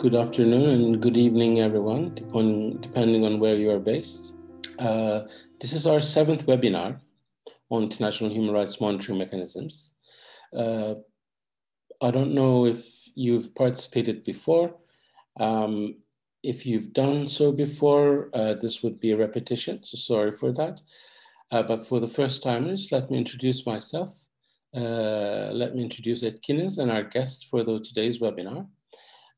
Good afternoon and good evening, everyone, depending on where you are based. This is our 7th webinar on international human rights monitoring mechanisms. I don't know if you've participated before. If you've done so before, this would be a repetition, so sorry for that. But for the first timers, let me introduce myself. Let me introduce Etkiniz and our guest for today's webinar.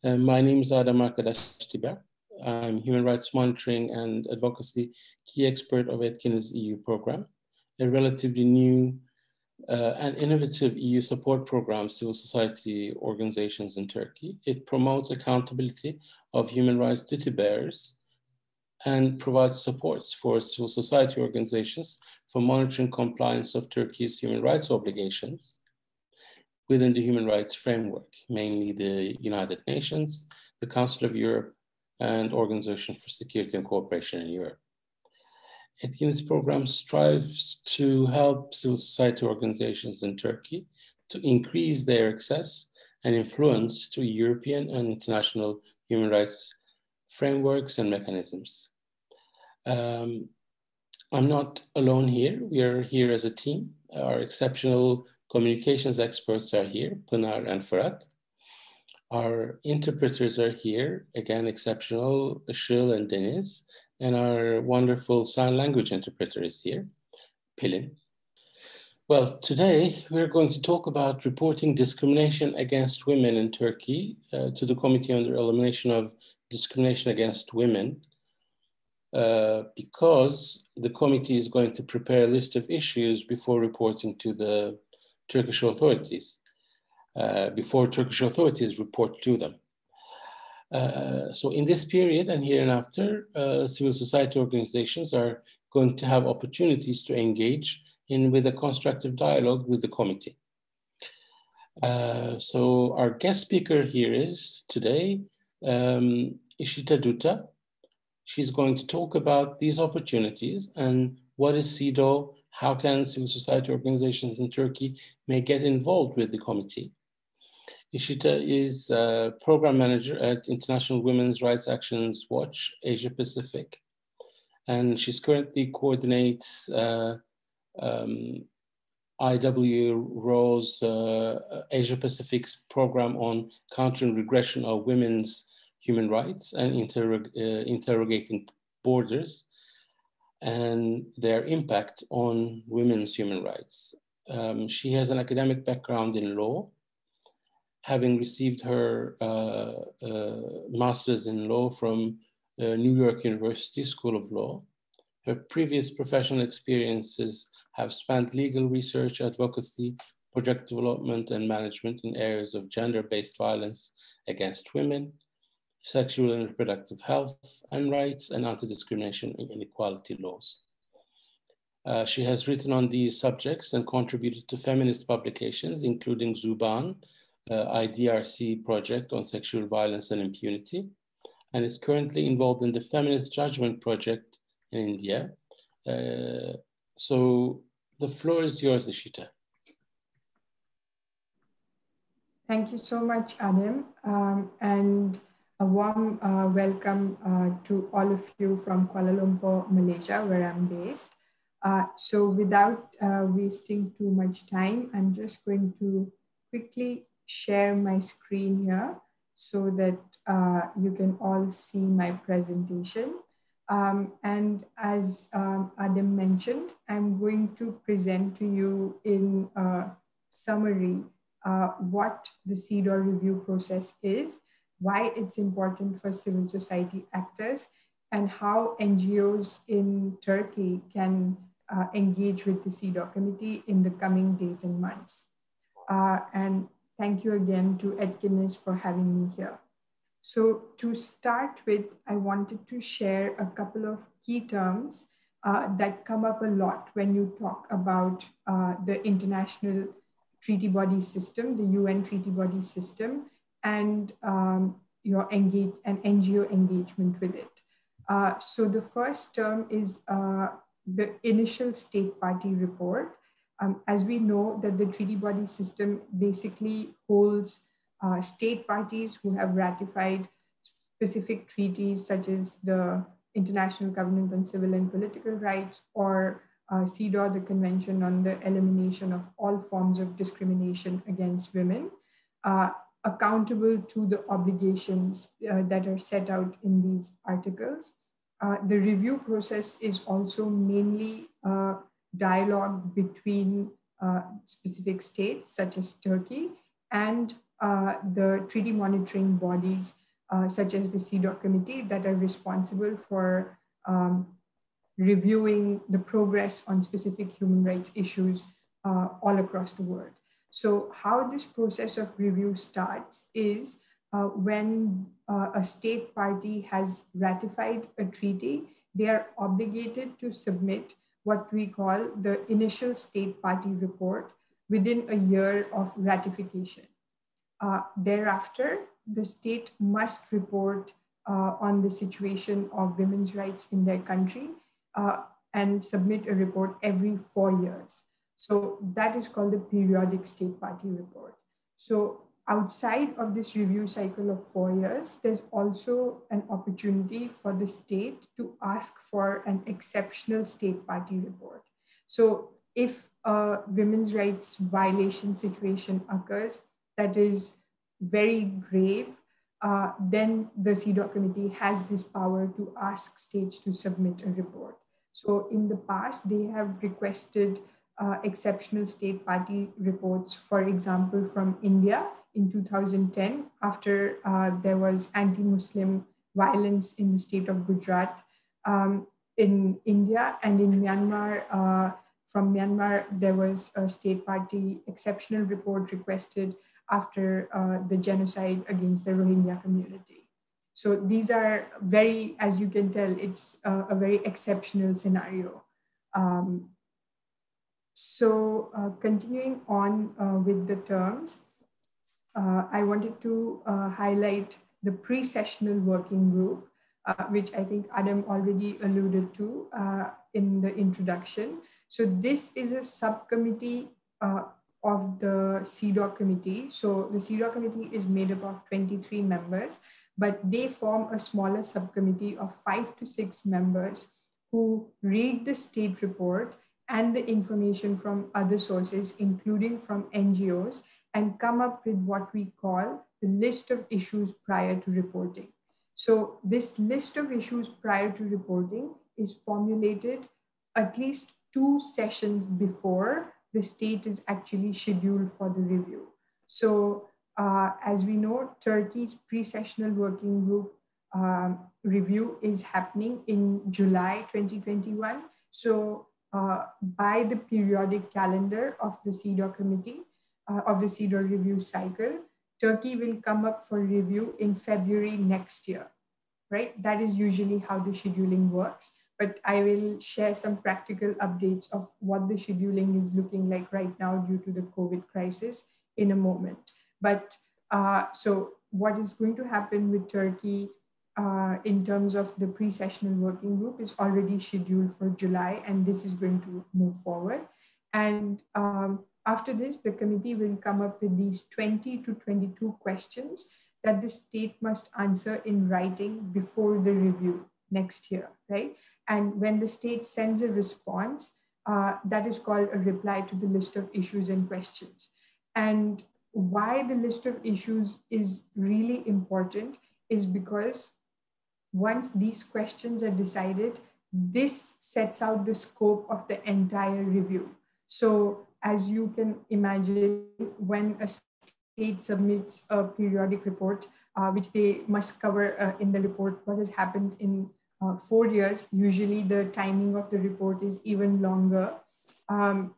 My name is Adem Arkadaş-Thibert'in. I'm Human Rights Monitoring and Advocacy Key Expert of Etkiniz EU program, a relatively new and innovative EU support program civil society organizations in Turkey. It promotes accountability of human rights duty bearers and provides supports for civil society organizations for monitoring compliance of Turkey's human rights obligations within the human rights framework, mainly the United Nations, the Council of Europe, and Organization for Security and Cooperation in Europe. Etkiniz program strives to help civil society organizations in Turkey to increase their access and influence to European and international human rights frameworks and mechanisms. I'm not alone here. We are here as a team. Our exceptional communications experts are here, Pınar and Fırat. Our interpreters are here, again, exceptional, Işıl and Deniz, and our wonderful sign language interpreter is here, Pelin. Well, today we're going to talk about reporting discrimination against women in Turkey to the Committee on the Elimination of Discrimination Against Women, because the committee is going to prepare a list of issues before reporting to the Turkish authorities, before Turkish authorities report to them. So in this period and hereinafter, civil society organizations are going to have opportunities to engage with a constructive dialogue with the committee. So our guest speaker here is today, Ishita Dutta. She's going to talk about these opportunities and what is CEDAW, how can civil society organizations in Turkey may get involved with the committee. Ishita is a program manager at International Women's Rights Actions Watch, Asia Pacific. And she's currently coordinates IWRAW's Asia Pacific's program on countering regression of women's human rights and interrogating borders and their impact on women's human rights. She has an academic background in law, having received her master's in law from New York University School of Law. Her previous professional experiences have spanned legal research, advocacy, project development, and management in areas of gender-based violence against women, sexual and reproductive health and rights, and anti-discrimination and inequality laws. She has written on these subjects and contributed to feminist publications, including Zuban, IDRC project on sexual violence and impunity, and is currently involved in the Feminist Judgment Project in India. So the floor is yours, Ishita. Thank you so much, Adem, and a warm welcome to all of you from Kuala Lumpur, Malaysia, where I'm based. So without wasting too much time, I'm just going to quickly share my screen here so that you can all see my presentation. And as Adem mentioned, I'm going to present to you in a summary what the CEDAW review process is, why it's important for civil society actors, and how NGOs in Turkey can engage with the CEDAW committee in the coming days and months. And thank you again to Etkiniz for having me here. So to start with, I wanted to share a couple of key terms that come up a lot when you talk about the international treaty body system, the UN treaty body system, and your NGO engagement with it. So the first term is the initial state party report. As we know that the treaty body system basically holds state parties who have ratified specific treaties such as the International Covenant on Civil and Political Rights, or CEDAW, the Convention on the Elimination of All Forms of Discrimination Against Women, accountable to the obligations that are set out in these articles. The review process is also mainly dialogue between specific states such as Turkey and the treaty monitoring bodies such as the CEDAW committee that are responsible for reviewing the progress on specific human rights issues all across the world. So how this process of review starts is when a state party has ratified a treaty, they are obligated to submit what we call the initial state party report within a year of ratification. Thereafter, the state must report on the situation of women's rights in their country and submit a report every 4 years. So that is called the periodic state party report. So outside of this review cycle of 4 years, there's also an opportunity for the state to ask for an exceptional state party report. So if a women's rights violation situation occurs that is very grave, then the CEDAW committee has this power to ask states to submit a report. So in the past, they have requested exceptional state party reports, for example, from India in 2010, after there was anti-Muslim violence in the state of Gujarat in India, and in Myanmar, from Myanmar, there was a state party exceptional report requested after the genocide against the Rohingya community. So these are very, as you can tell, it's a very exceptional scenario. Continuing on with the terms, I wanted to highlight the pre-sessional working group, which I think Adem already alluded to in the introduction. So this is a subcommittee of the CEDAW committee. So the CEDAW committee is made up of 23 members, but they form a smaller subcommittee of 5 to 6 members who read the state report and the information from other sources, including from NGOs, and come up with what we call the list of issues prior to reporting. So this list of issues prior to reporting is formulated at least 2 sessions before the state is actually scheduled for the review. So as we know, Turkey's pre-sessional working group review is happening in July 2021. So by the periodic calendar of the CEDAW committee, of the CEDAW review cycle, Turkey will come up for review in February next year, right? That is usually how the scheduling works. But I will share some practical updates of what the scheduling is looking like right now due to the COVID crisis in a moment. But so what is going to happen with Turkey in terms of the pre-sessional working group is already scheduled for July, and this is going to move forward. And after this, the committee will come up with these 20 to 22 questions that the state must answer in writing before the review next year, right? And when the state sends a response, that is called a reply to the list of issues and questions. And why the list of issues is really important is because once these questions are decided, this sets out the scope of the entire review. So as you can imagine, when a state submits a periodic report, which they must cover in the report what has happened in 4 years, usually the timing of the report is even longer.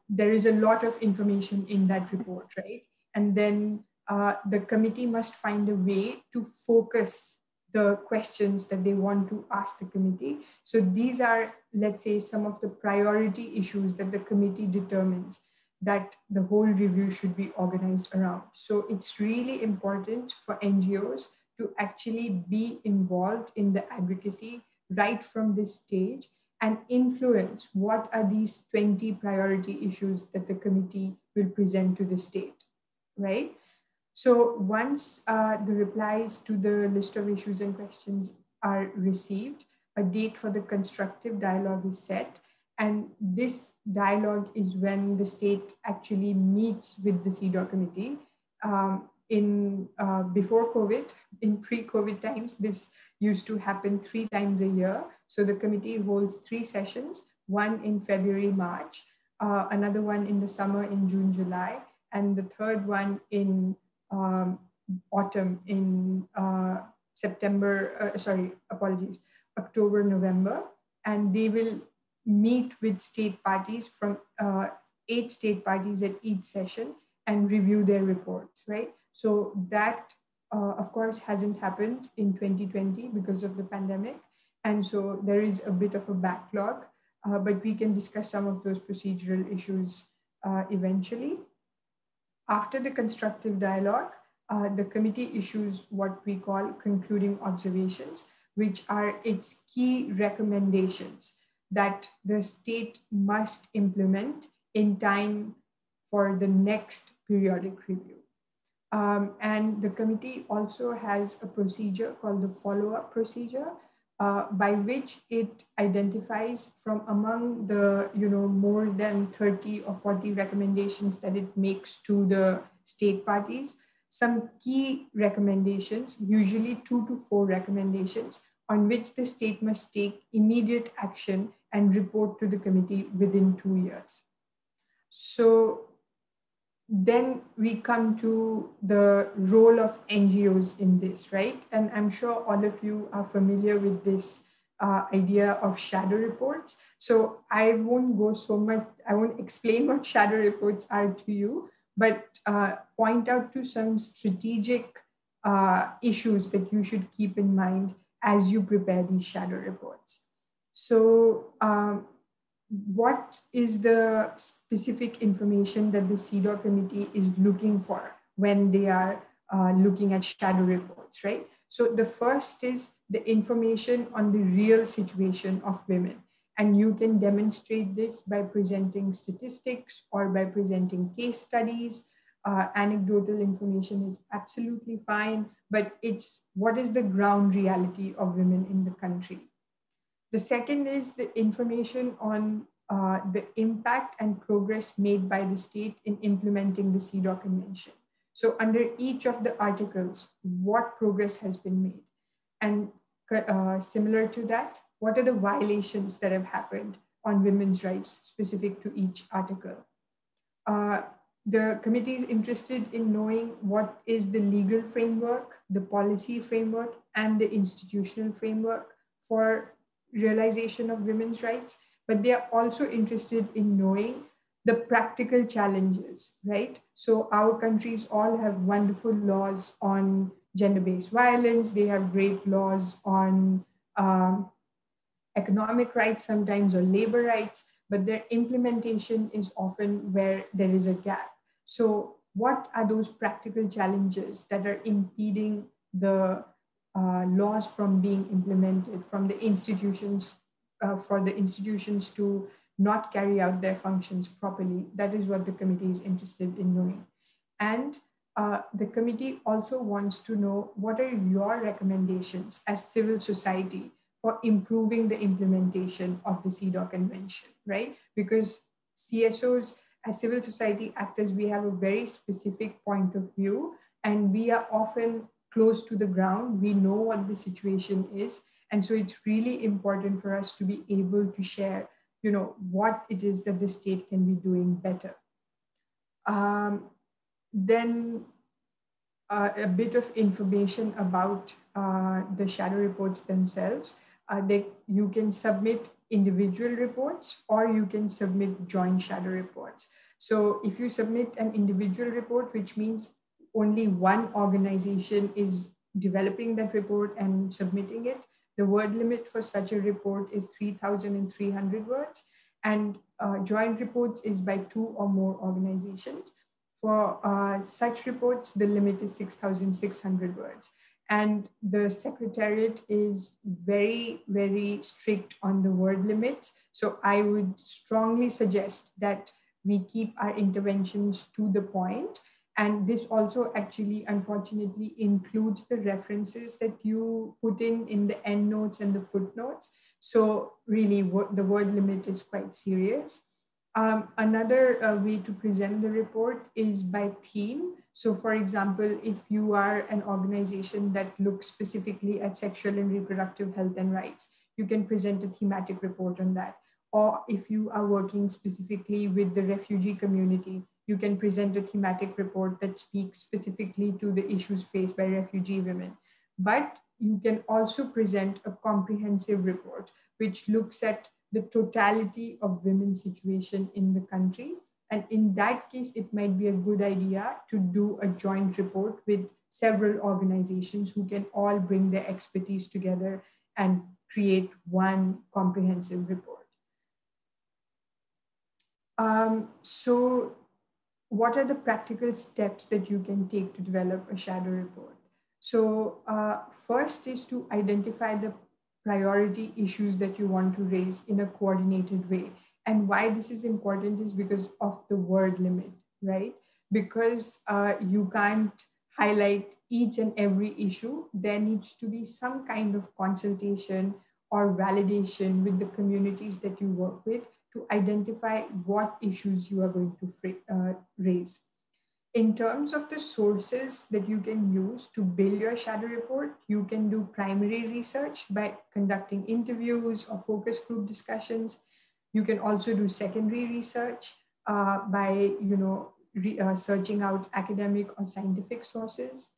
There is a lot of information in that report, right? And then the committee must find a way to focus the questions that they want to ask the committee. So these are, let's say, some of the priority issues that the committee determines that the whole review should be organized around. So it's really important for NGOs to actually be involved in the advocacy right from this stage and influence what are these 20 priority issues that the committee will present to the state, right? So once the replies to the list of issues and questions are received, a date for the constructive dialogue is set. And this dialogue is when the state actually meets with the CEDAW committee. Before COVID, in pre-COVID times, this used to happen 3 times a year. So the committee holds 3 sessions, one in February, March, another one in the summer in June, July, and the third one in autumn in October, November. And they will meet with state parties from 8 state parties at each session and review their reports, right? So that, of course, hasn't happened in 2020 because of the pandemic. And so there is a bit of a backlog, but we can discuss some of those procedural issues eventually. After the constructive dialogue, the committee issues what we call concluding observations, which are its key recommendations that the state must implement in time for the next periodic review. And the committee also has a procedure called the follow-up procedure, by which it identifies from among the more than 30 or 40 recommendations that it makes to the state parties, some key recommendations, usually 2 to 4 recommendations, on which the state must take immediate action and report to the committee within 2 years. So then we come to the role of NGOs in this, right? And I'm sure all of you are familiar with this idea of shadow reports. So I won't go so much, I won't explain what shadow reports are to you, but point out to some strategic issues that you should keep in mind as you prepare these shadow reports. So what is the specific information that the CEDAW committee is looking for when they are looking at shadow reports, right? So the first is the information on the real situation of women. And you can demonstrate this by presenting statistics or by presenting case studies. Anecdotal information is absolutely fine, but it's what is the ground reality of women in the country. The second is the information on the impact and progress made by the state in implementing the CEDAW Convention. So under each of the articles, what progress has been made? And similar to that, what are the violations that have happened on women's rights specific to each article? The committee is interested in knowing what is the legal framework, the policy framework, and the institutional framework for realization of women's rights, but they are also interested in knowing the practical challenges, right? So our countries all have wonderful laws on gender-based violence. They have great laws on economic rights sometimes, or labor rights, but their implementation is often where there is a gap. So what are those practical challenges that are impeding the laws from being implemented, from the institutions, for the institutions to not carry out their functions properly? That is what the committee is interested in knowing. And the committee also wants to know what are your recommendations as civil society for improving the implementation of the CEDAW Convention, right? Because CSOs as civil society actors, we have a very specific point of view, and we are often close to the ground. We know what the situation is. And so it's really important for us to be able to share, what it is that the state can be doing better. Then a bit of information about the shadow reports themselves. You can submit individual reports, or you can submit joint shadow reports. So if you submit an individual report, which means only one organization is developing that report and submitting it, the word limit for such a report is 3,300 words, and joint reports is by 2 or more organizations. For such reports, the limit is 6,600 words. And the Secretariat is very, very strict on the word limits. So I would strongly suggest that we keep our interventions to the point. And this also actually, unfortunately, includes the references that you put in the endnotes and the footnotes. So really, the word limit is quite serious. Another way to present the report is by theme. So for example, if you are an organization that looks specifically at sexual and reproductive health and rights, you can present a thematic report on that. Or if you are working specifically with the refugee community, you can present a thematic report that speaks specifically to the issues faced by refugee women. But you can also present a comprehensive report, which looks at the totality of women's situation in the country. And in that case, it might be a good idea to do a joint report with several organizations who can all bring their expertise together and create one comprehensive report. So what are the practical steps that you can take to develop a shadow report? So first is to identify the priority issues that you want to raise in a coordinated way. And why this is important is because of the word limit, right? Because you can't highlight each and every issue. There needs to be some kind of consultation or validation with the communities that you work with to identify what issues you are going to raise. In terms of the sources that you can use to build your shadow report, you can do primary research by conducting interviews or focus group discussions. You can also do secondary research by searching out academic or scientific sources.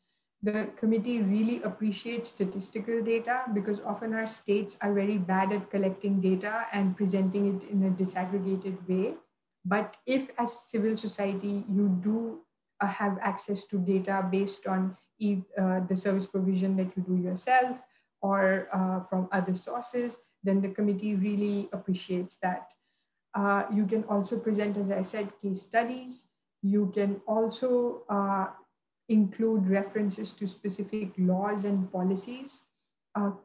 The committee really appreciates statistical data because often our states are very bad at collecting data and presenting it in a disaggregated way. But if as civil society, you do have access to data based on the service provision that you do yourself or from other sources, then the committee really appreciates that. You can also present, as I said, case studies. You can also include references to specific laws and policies,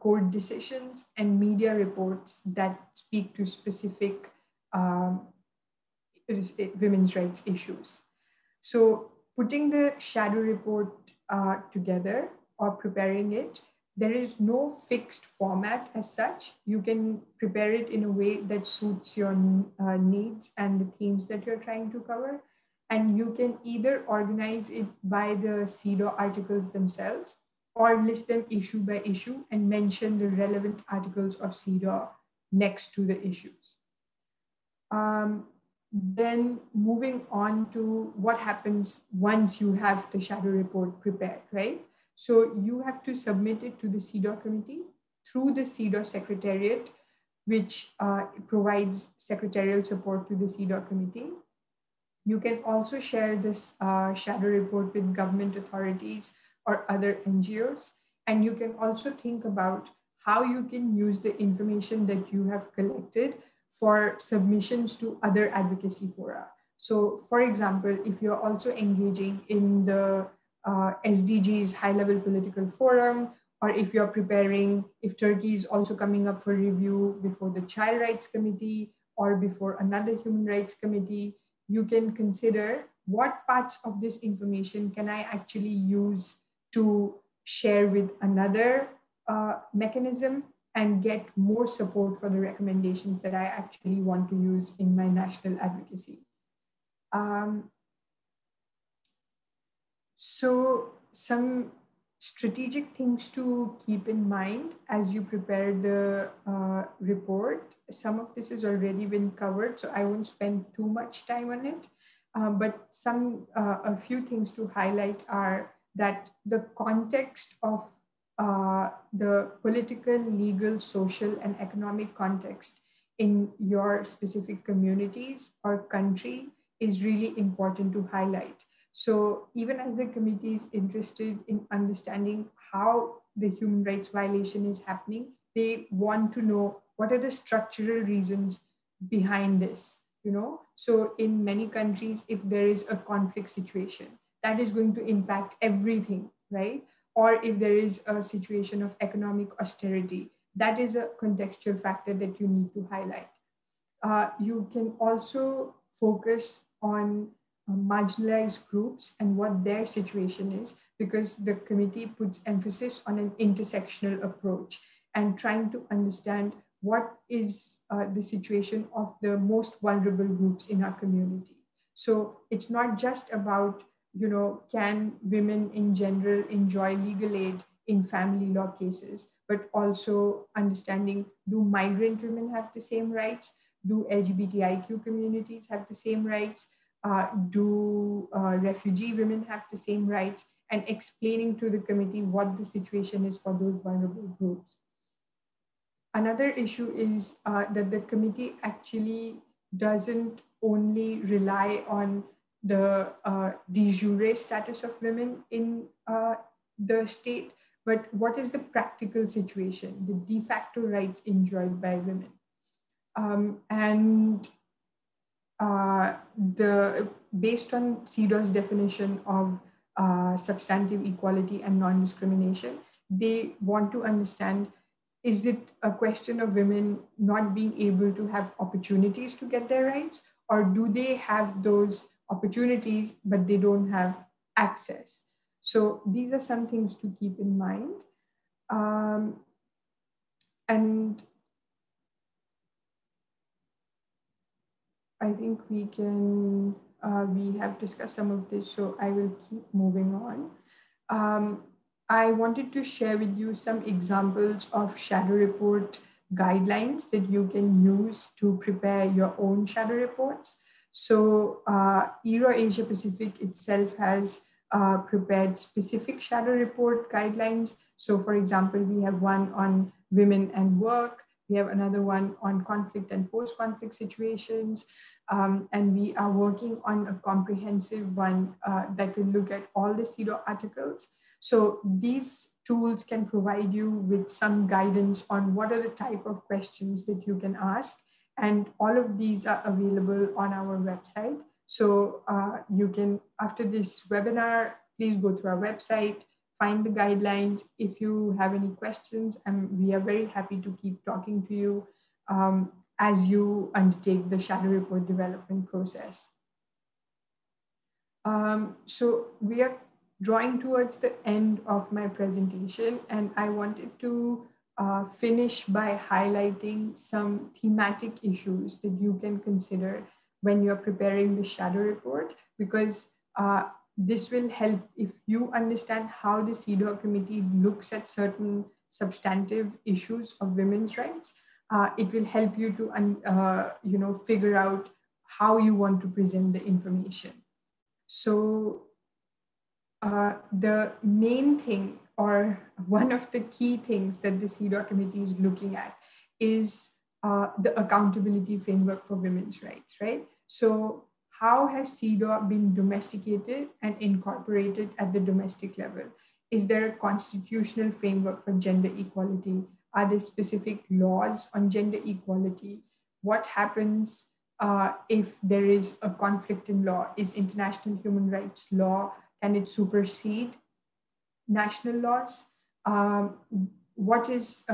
court decisions, and media reports that speak to specific women's rights issues. So putting the shadow report together or preparing it, there is no fixed format as such. You can prepare it in a way that suits your needs and the themes that you're trying to cover. And you can either organize it by the CEDAW articles themselves or list them issue by issue and mention the relevant articles of CEDAW next to the issues. Then moving on to what happens once you have the shadow report prepared, right? So you have to submit it to the CEDAW committee through the CEDAW secretariat, which provides secretarial support to the CEDAW committee. You can also share this shadow report with government authorities or other NGOs. And you can also think about how you can use the information that you have collected for submissions to other advocacy fora. So for example, if you're also engaging in the SDGs high-level political forum, or if you're preparing, if Turkey is also coming up for review before the Child Rights Committee or before another human rights committee, you can consider what parts of this information can I actually use to share with another mechanism and get more support for the recommendations that I actually want to use in my national advocacy. So some strategic things to keep in mind as you prepare the report. Some of this has already been covered, so I won't spend too much time on it. But a few things to highlight are that the context of the political, legal, social, and economic context in your specific communities or country is really important to highlight. So even as the committee is interested in understanding how the human rights violation is happening, they want to know what are the structural reasons behind this, you know? So in many countries, if there is a conflict situation, that is going to impact everything, right? Or if there is a situation of economic austerity, that is a contextual factor that you need to highlight. You can also focus on marginalized groups and what their situation is, because the committee puts emphasis on an intersectional approach and trying to understand what is the situation of the most vulnerable groups in our community. So it's not just about, can women in general enjoy legal aid in family law cases, but also understanding, do migrant women have the same rights? Do LGBTIQ communities have the same rights? Do refugee women have the same rights? And explaining to the committee what the situation is for those vulnerable groups. Another issue is that the committee actually doesn't only rely on the de jure status of women in the state, but what is the practical situation, the de facto rights enjoyed by women. Based on CEDAW's definition of substantive equality and non-discrimination, they want to understand, is it a question of women not being able to have opportunities to get their rights, or do they have those opportunities, but they don't have access? So these are some things to keep in mind. And I think we have discussed some of this, so I will keep moving on. I wanted to share with you some examples of shadow report guidelines that you can use to prepare your own shadow reports. So IWRAW Asia Pacific itself has prepared specific shadow report guidelines. So for example, we have one on women and work. We have another one on conflict and post-conflict situations. And we are working on a comprehensive one that will look at all the CEDAW articles. So these tools can provide you with some guidance on what are the type of questions that you can ask. And all of these are available on our website. So you can, after this webinar, please go to our website, find the guidelines. If you have any questions, we are very happy to keep talking to you as you undertake the shadow report development process. So we are drawing towards the end of my presentation, and I wanted to finish by highlighting some thematic issues that you can consider when you're preparing the shadow report, because this will help if you understand how the CEDAW committee looks at certain substantive issues of women's rights. It will help you to figure out how you want to present the information. So the main thing, or one of the key things that the CEDAW committee is looking at, is the accountability framework for women's rights, right? So how has CEDAW been domesticated and incorporated at the domestic level? Is there a constitutional framework for gender equality? Are there specific laws on gender equality? What happens if there is a conflict in law? Is international human rights law, can it supersede national laws? How does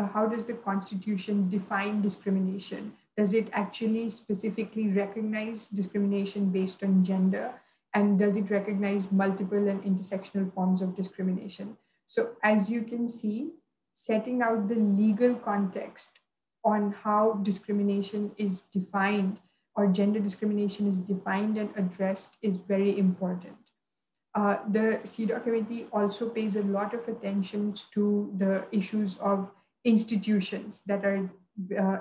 the Constitution define discrimination? Does it actually specifically recognize discrimination based on gender? And does it recognize multiple and intersectional forms of discrimination? So as you can see, setting out the legal context on how discrimination is defined, or gender discrimination is defined and addressed, is very important. The CEDAW committee also pays a lot of attention to the issues of institutions that are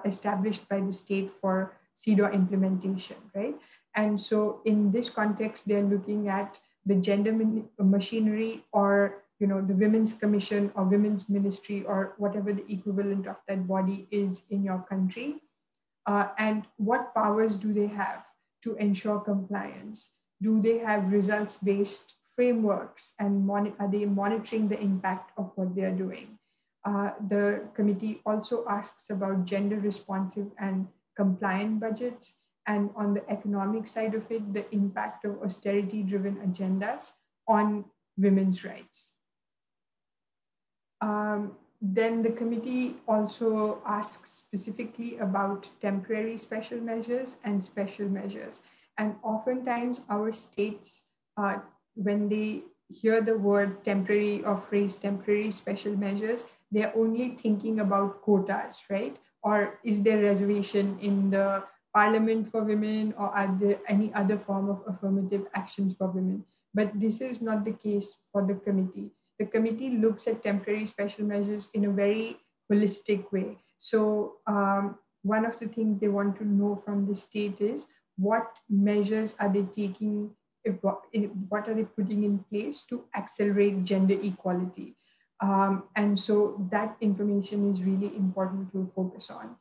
established by the state for CEDAW implementation, right? And so in this context, they're looking at the gender machinery, or the Women's Commission or Women's Ministry, or whatever the equivalent of that body is in your country. And what powers do they have to ensure compliance? Do they have results-based frameworks, and are they monitoring the impact of what they are doing? The committee also asks about gender responsive and compliant budgets, and on the economic side of it, the impact of austerity-driven agendas on women's rights. Then the committee also asks specifically about temporary special measures and special measures. And oftentimes our states, when they hear the word temporary or phrase temporary special measures, they're only thinking about quotas, right? Or is there reservation in the parliament for women, or are there any other form of affirmative actions for women? But this is not the case for the committee. The committee looks at temporary special measures in a very holistic way. So one of the things they want to know from the state is what measures are they taking, what are they putting in place to accelerate gender equality? And so that information is really important to focus on.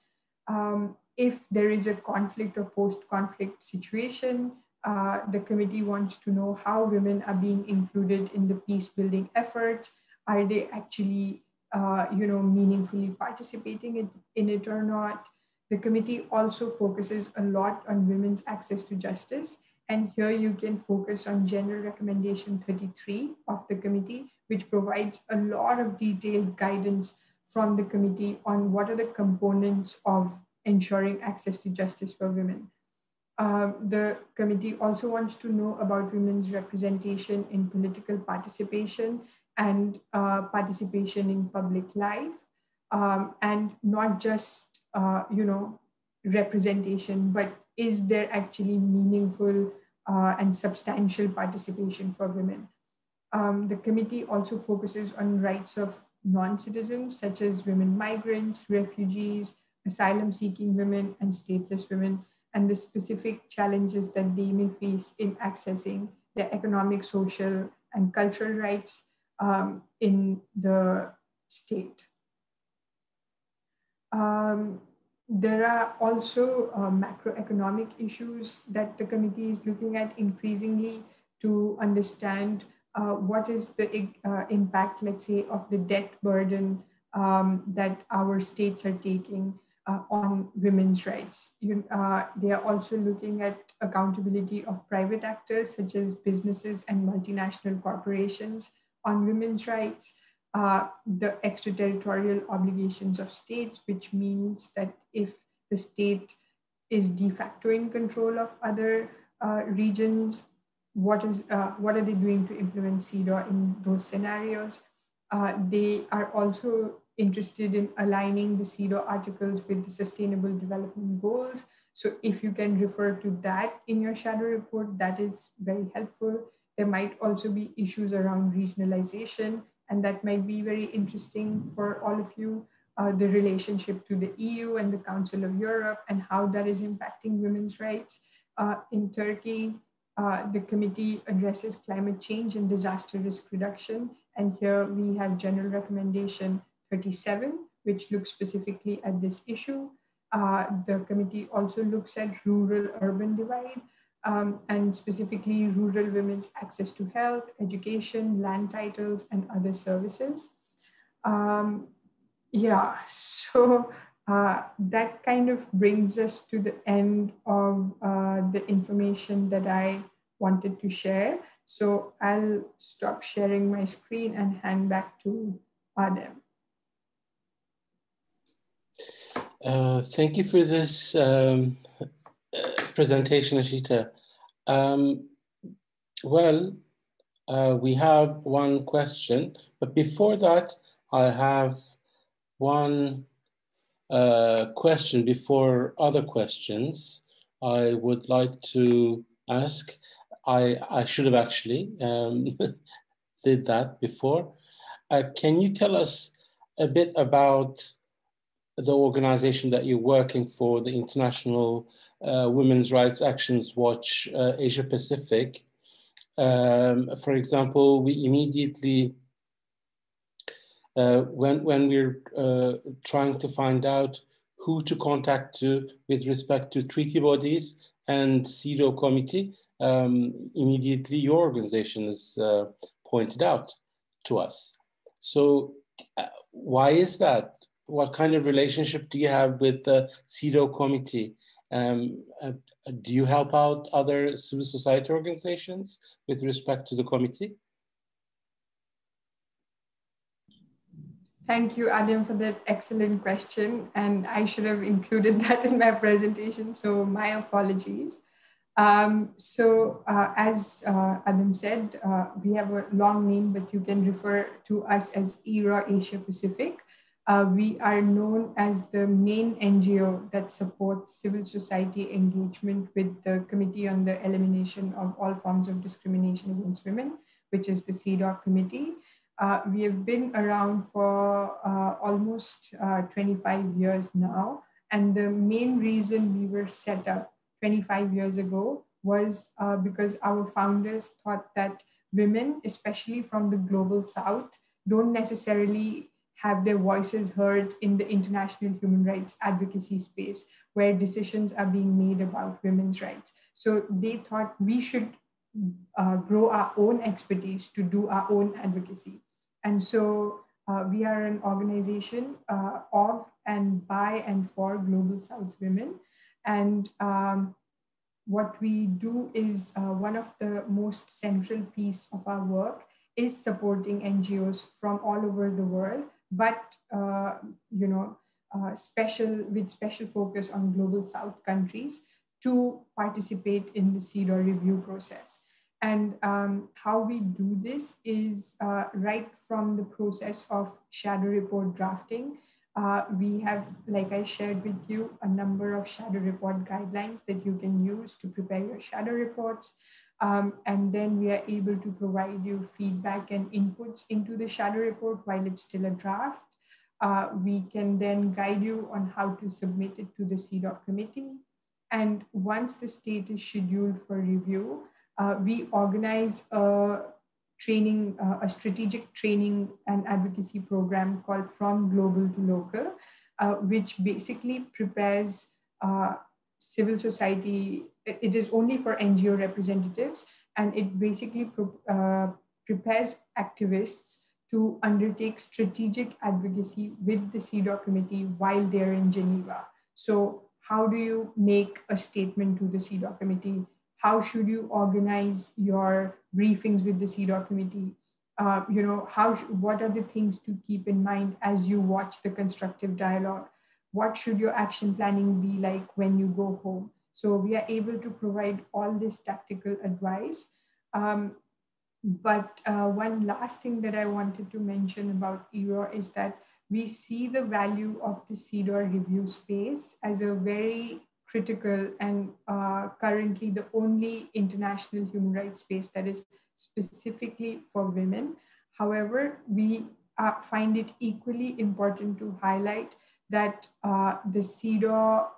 If there is a conflict or post-conflict situation, the committee wants to know how women are being included in the peace-building efforts. Are they actually, meaningfully participating in it or not? The committee also focuses a lot on women's access to justice. And here you can focus on General Recommendation 33 of the committee, which provides a lot of detailed guidance from the committee on what are the components of ensuring access to justice for women. The committee also wants to know about women's representation in political participation and participation in public life, and not just representation, but is there actually meaningful and substantial participation for women? The committee also focuses on rights of non-citizens, such as women migrants, refugees, asylum-seeking women, and stateless women, and the specific challenges that they may face in accessing their economic, social, and cultural rights in the state. There are also macroeconomic issues that the committee is looking at increasingly to understand what is the impact, let's say, of the debt burden that our states are taking on women's rights. They are also looking at accountability of private actors, such as businesses and multinational corporations, on women's rights. The extraterritorial obligations of states, which means that if the state is de facto in control of other regions, what are they doing to implement CEDAW in those scenarios? They are also interested in aligning the CEDAW articles with the Sustainable Development Goals. So if you can refer to that in your shadow report, that is very helpful. There might also be issues around regionalization, and that might be very interesting for all of you, the relationship to the EU and the Council of Europe and how that is impacting women's rights. In Turkey, the committee addresses climate change and disaster risk reduction. And here we have General Recommendation 37, which looks specifically at this issue. The committee also looks at rural-urban divide, and specifically rural women's access to health, education, land titles, and other services. So that kind of brings us to the end of the information that I wanted to share. So I'll stop sharing my screen and hand back to Adem. Thank you for this presentation, Ishita. We have one question, but before that, I have one question before other questions I would like to ask. I should have actually did that before. Can you tell us a bit about the organization that you're working for, the International Women's Rights Actions Watch Asia Pacific? For example, we immediately, when we're trying to find out who to contact with respect to treaty bodies and CEDAW committee, immediately your organization is pointed out to us. So why is that? What kind of relationship do you have with the CEDAW committee? Do you help out other civil society organizations with respect to the committee? Thank you, Adem, for that excellent question. And I should have included that in my presentation, so my apologies. As Adam said, we have a long name, but you can refer to us as IWRAW Asia Pacific. We are known as the main NGO that supports civil society engagement with the Committee on the Elimination of All Forms of Discrimination Against Women, which is the CEDAW committee. We have been around for almost 25 years now. And the main reason we were set up 25 years ago was because our founders thought that women, especially from the global south, don't necessarily have their voices heard in the international human rights advocacy space where decisions are being made about women's rights. So they thought we should grow our own expertise to do our own advocacy. And so we are an organization of and by and for Global South women. And what we do is one of the most central piece of our work is supporting NGOs from all over the world, but with special focus on Global South countries to participate in the CEDAW review process. And how we do this is right from the process of shadow report drafting. We have, like I shared with you, a number of shadow report guidelines that you can use to prepare your shadow reports. And then we are able to provide you feedback and inputs into the shadow report while it's still a draft. We can then guide you on how to submit it to the CEDAW committee. And once the state is scheduled for review, we organize a strategic training and advocacy program called From Global to Local, which basically prepares civil society. It is only for NGO representatives, and it basically prepares activists to undertake strategic advocacy with the CEDAW committee while they're in Geneva. So how do you make a statement to the CEDAW committee? How should you organize your briefings with the CEDAW committee? What are the things to keep in mind as you watch the constructive dialogue? What should your action planning be like when you go home? So we are able to provide all this tactical advice. But one last thing that I wanted to mention about IWRAW is that we see the value of the CEDAW review space as a very critical and currently the only international human rights space that is specifically for women. However, we find it equally important to highlight that the CEDAW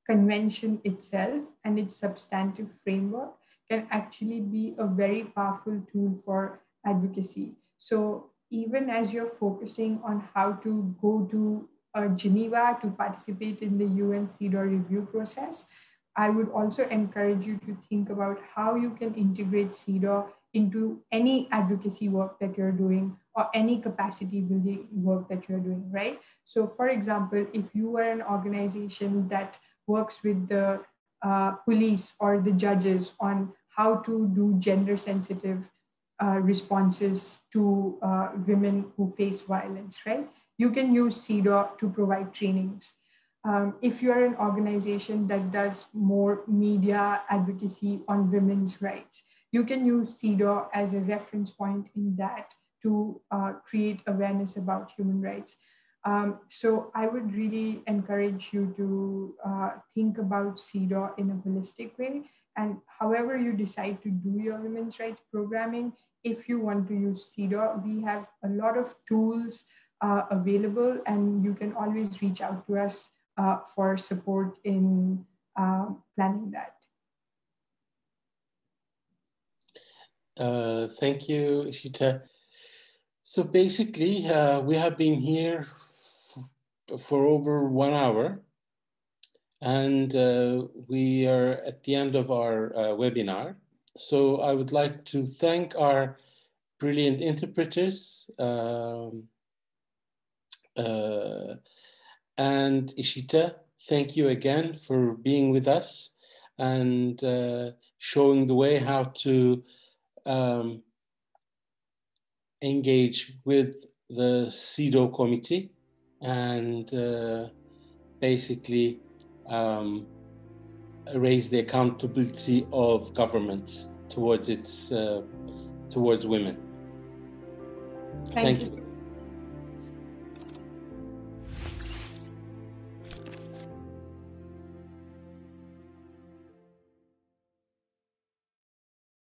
convention itself and its substantive framework can actually be a very powerful tool for advocacy. So even as you're focusing on how to go to Geneva to participate in the UN CEDAW review process, I would also encourage you to think about how you can integrate CEDAW into any advocacy work that you're doing or any capacity building work that you're doing, right? So for example, if you are an organization that works with the police or the judges on how to do gender sensitive responses to women who face violence, right? You can use CEDAW to provide trainings. If you're an organization that does more media advocacy on women's rights, you can use CEDAW as a reference point in that to create awareness about human rights. So I would really encourage you to think about CEDAW in a holistic way. And however you decide to do your women's rights programming, if you want to use CEDAW, we have a lot of tools available, and you can always reach out to us for support in planning that. Thank you, Ishita. So basically, we have been here for over 1 hour, and we are at the end of our webinar. So I would like to thank our brilliant interpreters, and Ishita, thank you again for being with us and showing the way how to engage with the CEDAW committee and basically raise the accountability of governments towards towards women. Thank you.